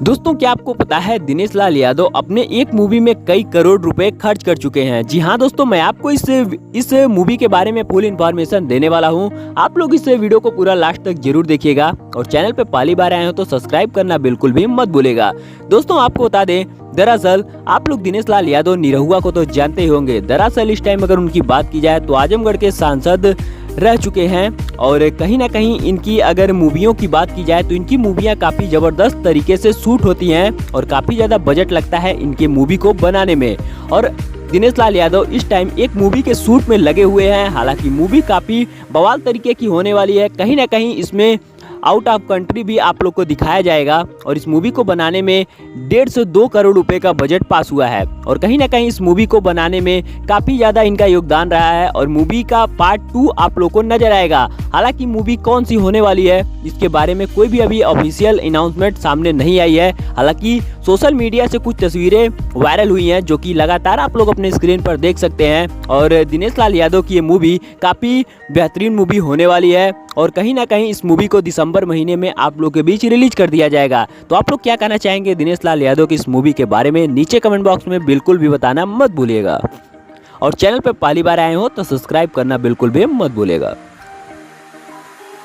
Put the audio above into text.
दोस्तों क्या आपको पता है दिनेश लाल यादव अपने एक मूवी में कई करोड़ रुपए खर्च कर चुके हैं। जी हाँ दोस्तों, मैं आपको इस मूवी के बारे में फुल इन्फॉर्मेशन देने वाला हूँ। आप लोग इस वीडियो को पूरा लास्ट तक जरूर देखिएगा और चैनल पे पहली बार आए हो तो सब्सक्राइब करना बिल्कुल भी मत भूलेगा। दोस्तों आपको बता दें, दरअसल आप लोग दिनेश लाल यादव निरहुआ को तो जानते ही होंगे। दरअसल इस टाइम अगर उनकी बात की जाए तो आजमगढ़ के सांसद रह चुके हैं और कहीं ना कहीं इनकी अगर मूवियों की बात की जाए तो इनकी मूवियां काफ़ी ज़बरदस्त तरीके से शूट होती हैं और काफ़ी ज़्यादा बजट लगता है इनके मूवी को बनाने में। और दिनेश लाल यादव इस टाइम एक मूवी के शूट में लगे हुए हैं। हालांकि मूवी काफ़ी बवाल तरीके की होने वाली है। कहीं ना कहीं इसमें आउट ऑफ कंट्री भी आप लोग को दिखाया जाएगा और इस मूवी को बनाने में 1.5 से 2 करोड़ रुपए का बजट पास हुआ है। और कहीं ना कहीं इस मूवी को बनाने में काफ़ी ज़्यादा इनका योगदान रहा है और मूवी का पार्ट 2 आप लोग को नजर आएगा। हालांकि मूवी कौन सी होने वाली है इसके बारे में कोई भी अभी ऑफिशियल अनाउंसमेंट सामने नहीं आई है। हालांकि सोशल मीडिया से कुछ तस्वीरें वायरल हुई हैं जो कि लगातार आप लोग अपने स्क्रीन पर देख सकते हैं। और दिनेश लाल यादव की ये मूवी काफ़ी बेहतरीन मूवी होने वाली है और कहीं ना कहीं इस मूवी को दिसंबर महीने में आप लोग के बीच रिलीज कर दिया जाएगा। तो आप लोग क्या कहना चाहेंगे दिनेश लाल यादव की इस मूवी के बारे में, नीचे कमेंट बॉक्स में बिल्कुल भी बताना मत भूलिएगा। और चैनल पर पहली बार आए हो तो सब्सक्राइब करना बिल्कुल भी मत भूलिएगा।